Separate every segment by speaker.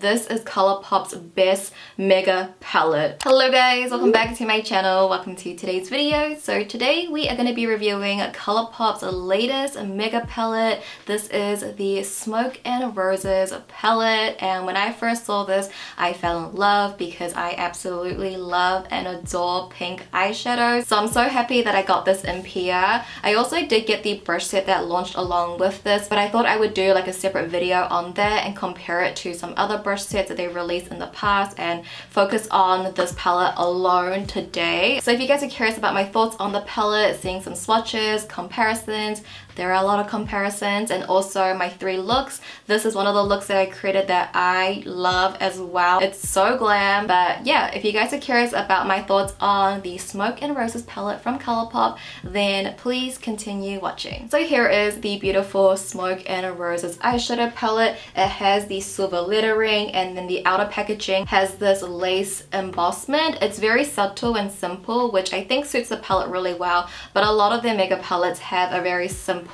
Speaker 1: this is Colourpop's best mega palette. Hello guys, welcome back to my channel. Welcome to today's video. So today we are going to be reviewing Colourpop's latest mega palette. This is the Smoke and Roses palette, and when I first saw this I fell in love because I absolutely love and adore pink eyeshadows. So I'm so happy that I got this in PR. I also did get the brush set that launched along with this, but I thought I would do like a separate video on that and compare it to some other brush sets that they released in the past and focus on this palette alone today. So if you guys are curious about my thoughts on the palette, seeing some swatches, comparisons, there are a lot of comparisons, and also my 3 looks. This is one of the looks that I created that I love as well. It's so glam, but yeah, if you guys are curious about my thoughts on the Smoke and Roses palette from Colourpop, then please continue watching. So here is the beautiful Smoke and Roses eyeshadow palette. It has the silver lettering, and then the outer packaging has this lace embossment. It's very subtle and simple, which I think suits the palette really well, but a lot of their mega palettes have a very simple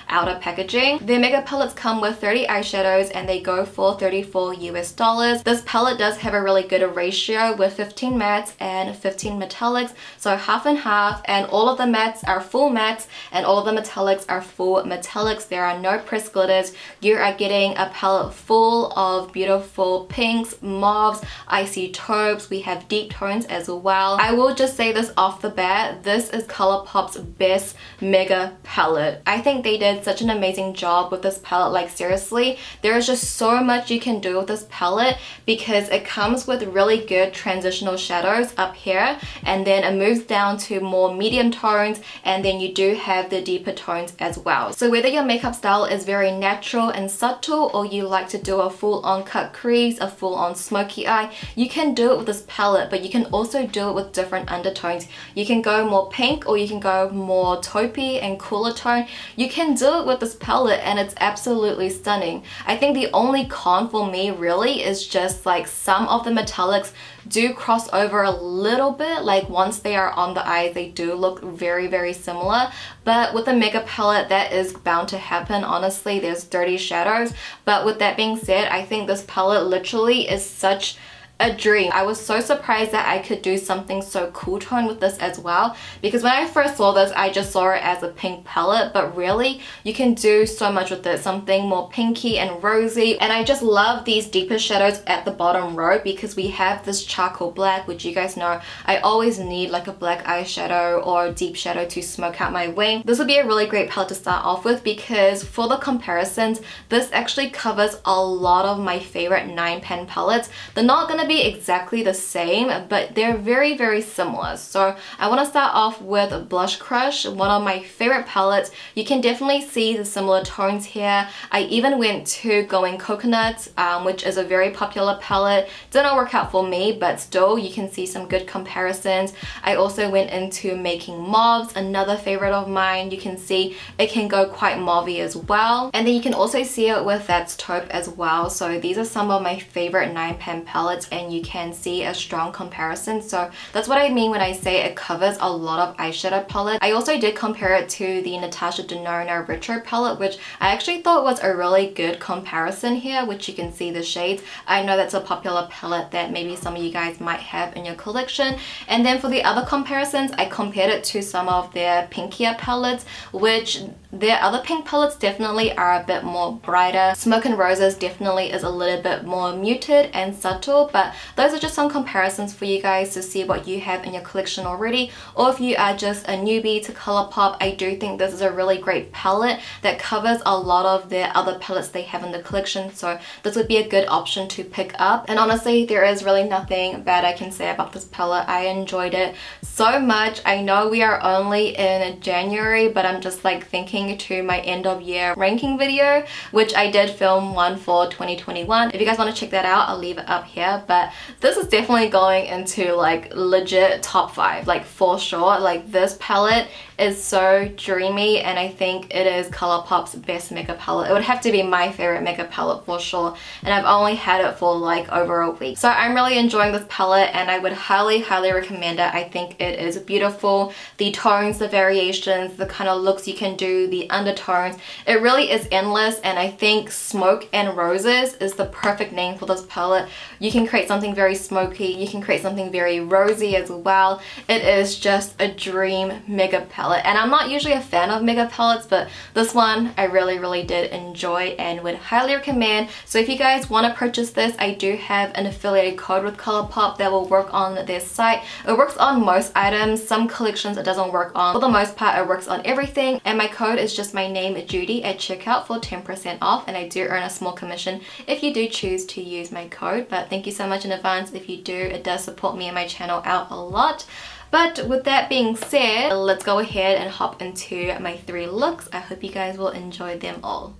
Speaker 1: outer packaging. Their mega palettes come with 30 eyeshadows and they go for $34 US. This palette does have a really good ratio with 15 mattes and 15 metallics, so half and half, and all of the mattes are full mattes and all of the metallics are full metallics. There are no pressed glitters. You are getting a palette full of beautiful pinks, mauves, icy taupes. We have deep tones as well. I will just say this off the bat, this is Colourpop's best mega palette. I think they did such an amazing job with this palette. Like seriously, there is just so much you can do with this palette because it comes with really good transitional shadows up here, and then it moves down to more medium tones, and then you do have the deeper tones as well. So whether your makeup style is very natural and subtle, or you like to do a full-on cut crease, a full-on smoky eye, you can do it with this palette, but you can also do it with different undertones. You can go more pink or you can go more taupey and cooler tone. You can do it with this palette and it's absolutely stunning. I think the only con for me really is just like some of the metallics do cross over a little bit. Like once they are on the eyes, they do look very similar, but with a mega palette that is bound to happen. Honestly, there's dirty shadows, but with that being said, I think this palette literally is such a dream. I was so surprised that I could do something so cool tone with this as well, because when I first saw this I just saw it as a pink palette, but really you can do so much with it, something more pinky and rosy. And I just love these deeper shadows at the bottom row because we have this charcoal black, which you guys know I always need like a black eyeshadow or a deep shadow to smoke out my wing. This would be a really great palette to start off with because for the comparisons, this actually covers a lot of my favorite 9-pan palettes. They're not gonna be exactly the same, but they're very similar. So I want to start off with Blush Crush, one of my favorite palettes. You can definitely see the similar tones here. I even went to Going Coconut, which is a very popular palette. Didn't work out for me, but still you can see some good comparisons. I also went into Making Mauves, another favorite of mine. You can see it can go quite mauvey as well, and then you can also see it with That's Taupe as well. So these are some of my favorite 9-pan palettes, and you can see a strong comparison. So that's what I mean when I say it covers a lot of eyeshadow palette. I also did compare it to the Natasha Denona Retro palette, which I actually thought was a really good comparison here, which you can see the shades. I know that's a popular palette that maybe some of you guys might have in your collection. And then for the other comparisons, I compared it to some of their pinkier palettes, which their other pink palettes definitely are a bit more brighter. Smoke and Roses definitely is a little bit more muted and subtle, but those are just some comparisons for you guys to see what you have in your collection already. Or if you are just a newbie to Colourpop, I do think this is a really great palette that covers a lot of their other palettes they have in the collection, so this would be a good option to pick up. And honestly, there is really nothing bad I can say about this palette. I enjoyed it so much. I know we are only in January, but I'm just like thinking to my end of year ranking video, which I did film one for 2021. If you guys want to check that out, I'll leave it up here, but this is definitely going into like legit top 5, like for sure. Like this palette is so dreamy, and I think it is Colourpop's best makeup palette. It would have to be my favorite makeup palette for sure, and I've only had it for like over a week. So I'm really enjoying this palette, and I would highly recommend it. I think it is beautiful. The tones, the variations, the kind of looks you can do, the undertones, it really is endless. And I think Smoke and Roses is the perfect name for this palette. You can create something very smoky, you can create something very rosy as well. It is just a dream makeup palette, and I'm not usually a fan of makeup palettes, but this one I really did enjoy and would highly recommend. So if you guys want to purchase this, I do have an affiliated code with Colourpop that will work on their site. It works on most items. Some collections it doesn't work on. For the most part, it works on everything, and my code is just my name, Judy, at checkout for 10% off, and I do earn a small commission if you do choose to use my code. But thank you so much in advance if you do. It does support me and my channel out a lot. But with that being said, let's go ahead and hop into my 3 looks. I hope you guys will enjoy them all.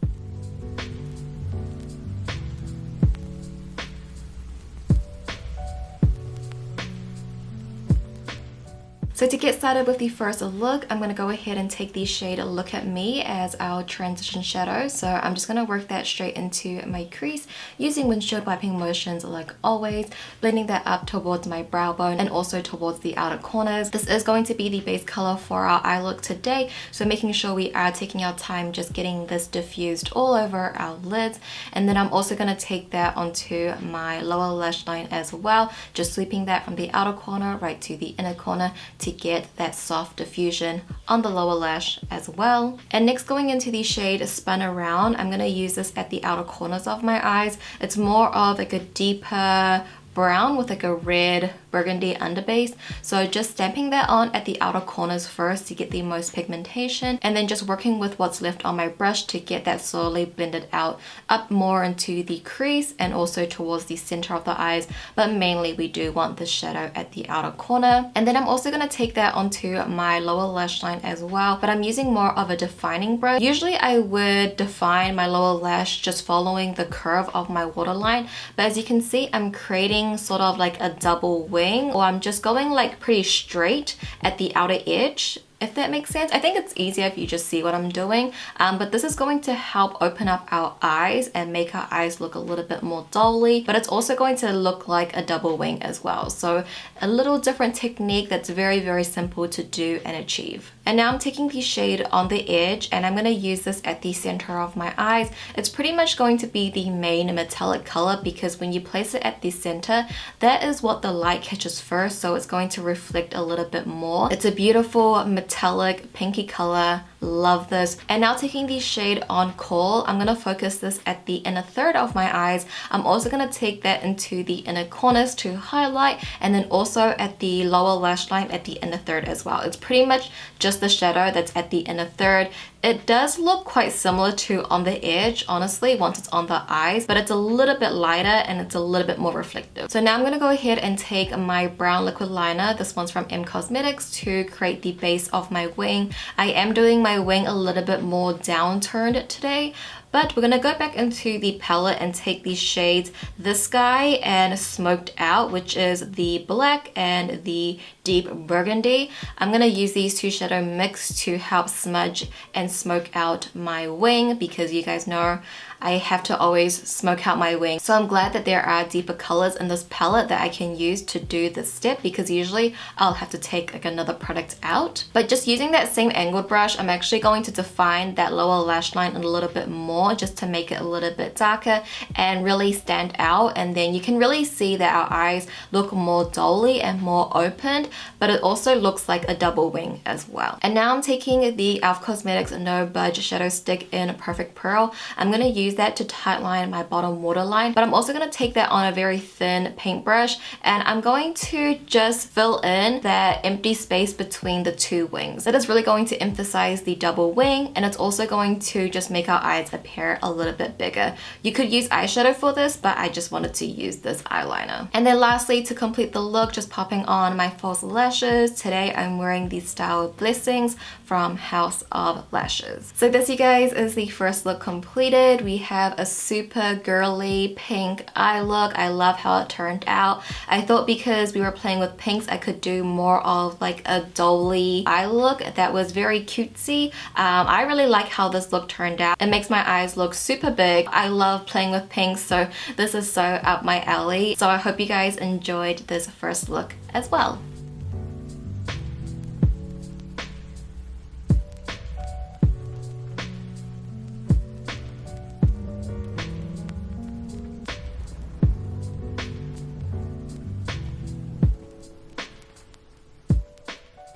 Speaker 1: So to get started with the first look, I'm going to go ahead and take the shade Look at Me as our transition shadow. So I'm just going to work that straight into my crease using windshield wiping motions like always, blending that up towards my brow bone and also towards the outer corners. This is going to be the base color for our eye look today, so making sure we are taking our time just getting this diffused all over our lids. And then I'm also going to take that onto my lower lash line as well, just sweeping that from the outer corner right to the inner corner to get that soft diffusion on the lower lash as well. And next, going into the shade Spun Around, I'm going to use this at the outer corners of my eyes. It's more of like a deeper brown with like a red burgundy underbase. So just stamping that on at the outer corners first to get the most pigmentation, and then just working with what's left on my brush to get that slowly blended out up more into the crease and also towards the center of the eyes. But mainly we do want the shadow at the outer corner. And then I'm also going to take that onto my lower lash line as well, but I'm using more of a defining brush. Usually I would define my lower lash just following the curve of my waterline, but as you can see, I'm creating sort of like a double wing, or I'm just going like pretty straight at the outer edge, if that makes sense. I think it's easier if you just see what I'm doing, but this is going to help open up our eyes and make our eyes look a little bit more dolly, but it's also going to look like a double wing as well. So a little different technique that's very simple to do and achieve. And now I'm taking the shade On the Edge, and I'm going to use this at the center of my eyes. It's pretty much going to be the main metallic color, because when you place it at the center, that is what the light catches first, so it's going to reflect a little bit more. It's a beautiful metallic pinky color. Love this. And now taking the shade On Call, I'm going to focus this at the inner third of my eyes. I'm also going to take that into the inner corners to highlight, and then also at the lower lash line at the inner third as well. It's pretty much just the shadow that's at the inner third. It does look quite similar to On the Edge, honestly, once it's on the eyes, but it's a little bit lighter and it's a little bit more reflective. So now I'm going to go ahead and take my brown liquid liner, this one's from Cosmetics, to create the base of my wing. I am doing my wing a little bit more downturned today, but we're going to go back into the palette and take these shades This Guy and Smoked Out, which is the black and the deep burgundy. I'm going to use these two shadow mix to help smudge and smoke out my wing, because you guys know I have to always smoke out my wing. So I'm glad that there are deeper colors in this palette that I can use to do this step, because usually I'll have to take like another product out. But just using that same angled brush, I'm actually going to define that lower lash line a little bit more, just to make it a little bit darker and really stand out. And then you can really see that our eyes look more dolly and more opened, but it also looks like a double wing as well. And now I'm taking the e.l.f. Cosmetics No Budge Shadow Stick in Perfect Pearl. I'm going to use that to tightline my bottom waterline, but I'm also going to take that on a very thin paintbrush, and I'm going to just fill in that empty space between the two wings. That is really going to emphasize the double wing, and it's also going to just make our eyes appear a little bit bigger. You could use eyeshadow for this, but I just wanted to use this eyeliner. And then lastly, to complete the look, just popping on my false lashes. Today I'm wearing the Style Blessings from House of Lashes. So this, you guys, is the first look completed. We we have a super girly pink eye look. I love how it turned out. I thought because we were playing with pinks, I could do more of like a dolly eye look that was very cutesy. I really like how this look turned out. It makes my eyes look super big. I love playing with pinks, so this is so up my alley. So I hope you guys enjoyed this first look as well.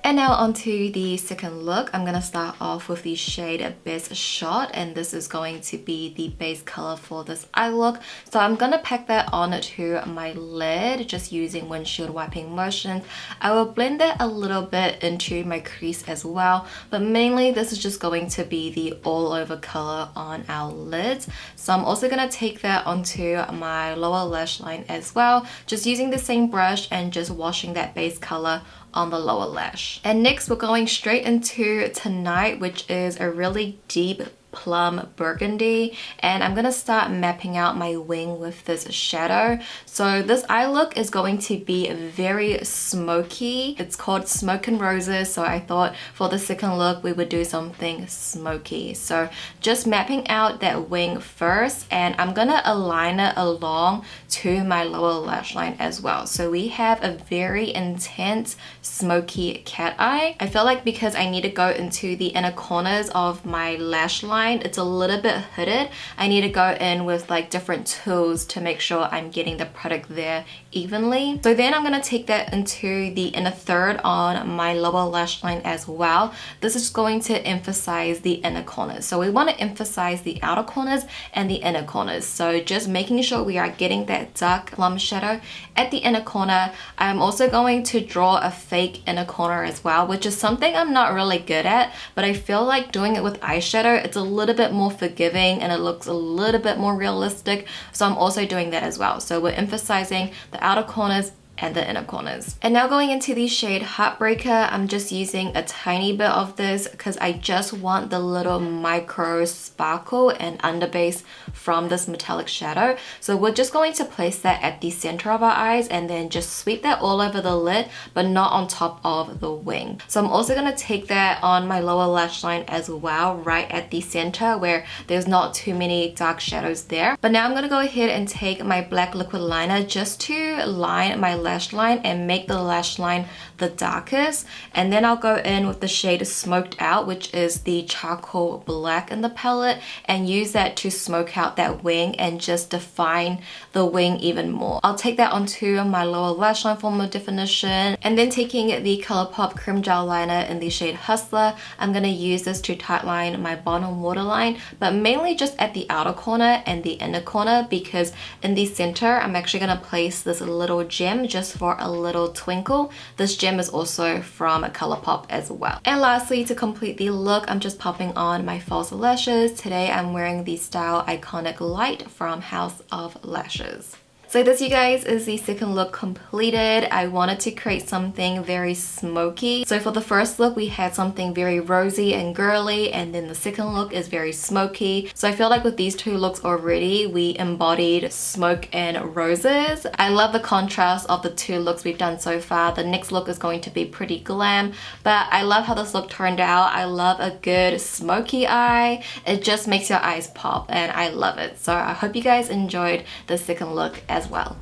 Speaker 1: And now onto the second look. I'm gonna start off with the shade Best Shot, and this is going to be the base color for this eye look. So I'm gonna pack that on to my lid just using windshield wiping motions. I will blend that a little bit into my crease as well, but mainly this is just going to be the all over color on our lids. So I'm also gonna take that onto my lower lash line as well, just using the same brush and just washing that base color on the lower lash. And next we're going straight into Tonight, which is a really deep plum burgundy, and I'm gonna start mapping out my wing with this shadow. So this eye look is going to be very smoky. It's called Smoke and Roses, so I thought for the second look we would do something smoky. So just mapping out that wing first, and I'm gonna align it along to my lower lash line as well. So we have a very intense smoky cat eye. I feel like because I need to go into the inner corners of my lash line, it's a little bit hooded, I need to go in with like different tools to make sure I'm getting the product there evenly. So then I'm going to take that into the inner third on my lower lash line as well. This is going to emphasize the inner corners. So we want to emphasize the outer corners and the inner corners. So just making sure we are getting that dark plum shadow at the inner corner. I'm also going to draw a fake inner corner as well, which is something I'm not really good at, but I feel like doing it with eyeshadow, it's a little bit more forgiving and it looks a little bit more realistic. So I'm also doing that as well. So we're emphasizing the outer corners and the inner corners. And now going into the shade Heartbreaker, I'm just using a tiny bit of this because I just want the little micro sparkle and underbase from this metallic shadow. So we're just going to place that at the center of our eyes and then just sweep that all over the lid, but not on top of the wing. So I'm also going to take that on my lower lash line as well, right at the center where there's not too many dark shadows there. But now I'm going to go ahead and take my black liquid liner just to line my lash line and make the lash line the darkest, and then I'll go in with the shade Smoked Out, which is the charcoal black in the palette, and use that to smoke out that wing and just define the wing even more. I'll take that onto my lower lash line for more definition, and then taking the Colourpop Cream Gel Liner in the shade Hustler, I'm going to use this to tightline my bottom waterline, but mainly just at the outer corner and the inner corner, because in the center I'm actually going to place this little gem just for a little twinkle. This gem is also from Colourpop as well. And lastly, to complete the look, I'm just popping on my false lashes. Today I'm wearing the Style Iconic Light from House of Lashes. So this, you guys, is the second look completed. I wanted to create something very smoky. So for the first look, we had something very rosy and girly, and then the second look is very smoky. So I feel like with these two looks already, we embodied smoke and roses. I love the contrast of the two looks we've done so far. The next look is going to be pretty glam, but I love how this look turned out. I love a good smoky eye. It just makes your eyes pop, and I love it. So I hope you guys enjoyed the second look as well.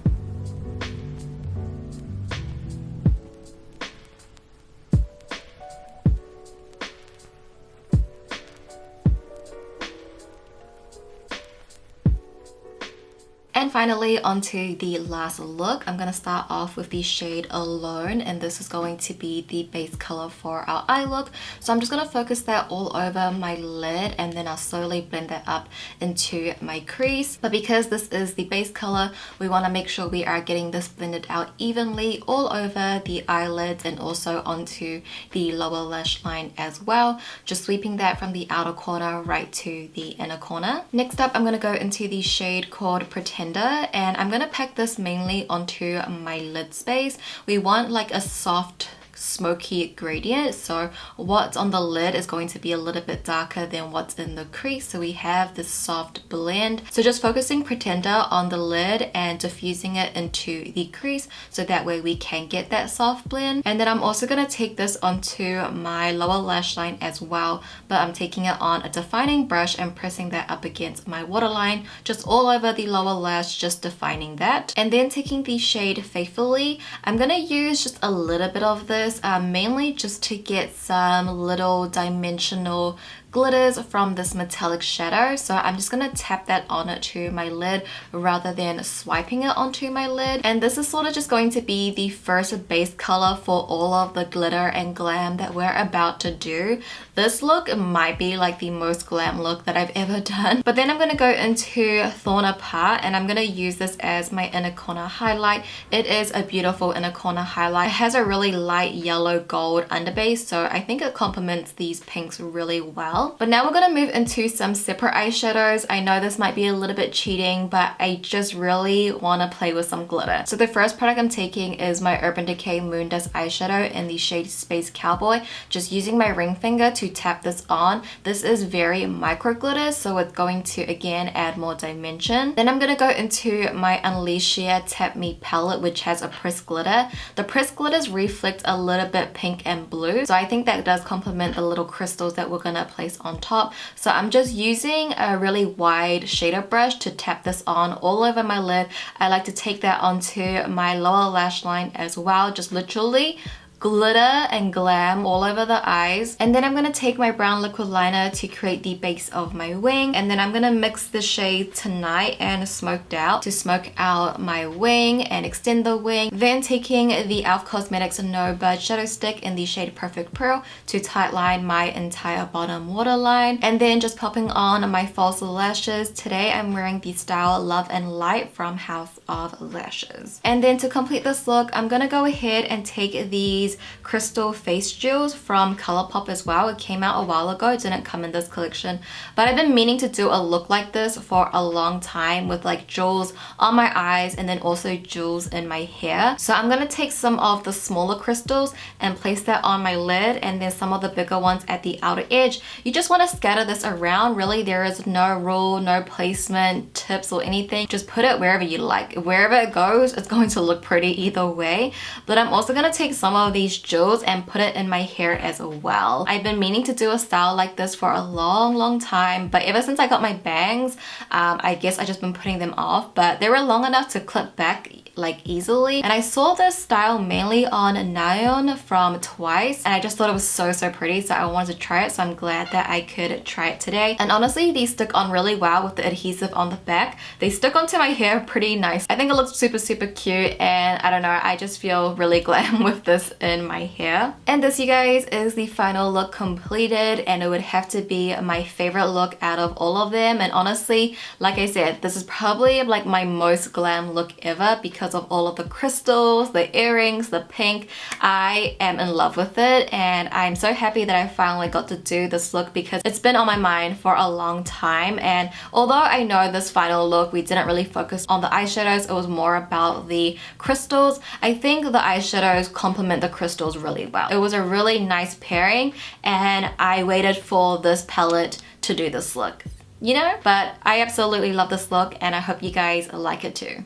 Speaker 1: And finally, onto the last look. I'm going to start off with the shade Alone, and this is going to be the base color for our eye look. So I'm just going to focus that all over my lid, and then I'll slowly blend that up into my crease. But because this is the base color, we want to make sure we are getting this blended out evenly all over the eyelids and also onto the lower lash line as well. Just sweeping that from the outer corner right to the inner corner. Next up, I'm going to go into the shade called Pretender, and I'm going to pack this mainly onto my lid space. We want like a soft smoky gradient. So what's on the lid is going to be a little bit darker than what's in the crease. So we have this soft blend. So just focusing Pretender on the lid and diffusing it into the crease so that way we can get that soft blend. And then I'm also going to take this onto my lower lash line as well, but I'm taking it on a defining brush and pressing that up against my waterline, just all over the lower lash, just defining that. And then taking the shade Faithfully, I'm going to use just a little bit of this, mainly just to get some little dimensional glitters from this metallic shadow. So I'm just gonna tap that onto my lid rather than swiping it onto my lid. And this is sort of just going to be the first base color for all of the glitter and glam that we're about to do. This look might be like the most glam look that I've ever done. But then I'm gonna go into Thorn Apart, and I'm gonna use this as my inner corner highlight. It is a beautiful inner corner highlight. It has a really light yellow gold underbase, so I think it complements these pinks really well. But now we're going to move into some separate eyeshadows. I know this might be a little bit cheating, but I just really want to play with some glitter. So the first product I'm taking is my Urban Decay Moon Dust eyeshadow in the shade Space Cowboy. Just using my ring finger to tap this on. This is very micro glitter, so it's going to again add more dimension. Then I'm going to go into my Unleash Sheer Tap Me palette, which has a pressed glitter. The pressed glitters reflect a little bit pink and blue, so I think that does complement the little crystals that we're going to place on top. So I'm just using a really wide shader brush to tap this on all over my lid. I like to take that onto my lower lash line as well, just literally glitter and glam all over the eyes. And then I'm going to take my brown liquid liner to create the base of my wing, and then I'm going to mix the shade Tonight and Smoked Out to smoke out my wing and extend the wing. Then taking the e.l.f. Cosmetics No Budge Shadow Stick in the shade Perfect Pearl to tightline my entire bottom waterline, and then just popping on my false lashes. Today I'm wearing the style Love and Light from House of Lashes. And then to complete this look, I'm going to go ahead and take these crystal face jewels from Colourpop as well. It came out a while ago, it didn't come in this collection, but I've been meaning to do a look like this for a long time, with like jewels on my eyes and then also jewels in my hair. So I'm going to take some of the smaller crystals and place that on my lid, and then some of the bigger ones at the outer edge. You just want to scatter this around. Really, there is no rule, no placement tips or anything. Just put it wherever you like. Wherever it goes, it's going to look pretty either way. But I'm also going to take some of these jewels and put it in my hair as well. I've been meaning to do a style like this for a long time, but ever since I got my bangs, I guess I just been putting them off, but they were long enough to clip back like easily. And I saw this style mainly on Nayeon from Twice, and I just thought it was so pretty, so I wanted to try it. So I'm glad that I could try it today. And honestly, these stick on really well with the adhesive on the back. They stick onto my hair pretty nice. I think it looks super cute, and I don't know, I just feel really glam with this in my hair. And this, you guys, is the final look completed, and it would have to be my favorite look out of all of them. And honestly, like I said, this is probably like my most glam look ever because of all of the crystals, the earrings, the pink. I am in love with it, and I'm so happy that I finally got to do this look because it's been on my mind for a long time. And although I know this final look we didn't really focus on the eyeshadows, it was more about the crystals, I think the eyeshadows complement the crystals really well. It was a really nice pairing, and I waited for this palette to do this look, you know? But I absolutely love this look, and I hope you guys like it too.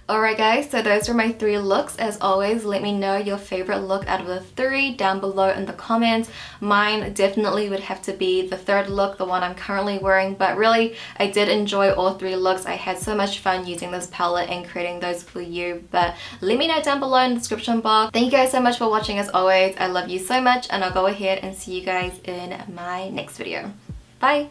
Speaker 1: Alright guys, so those were my 3 looks. As always, let me know your favorite look out of the 3 down below in the comments. Mine definitely would have to be the 3rd look, the one I'm currently wearing, but really I did enjoy all 3 looks. I had so much fun using this palette and creating those for you, but let me know down below in the description box. Thank you guys so much for watching. As always, I love you so much, and I'll go ahead and see you guys in my next video. Bye!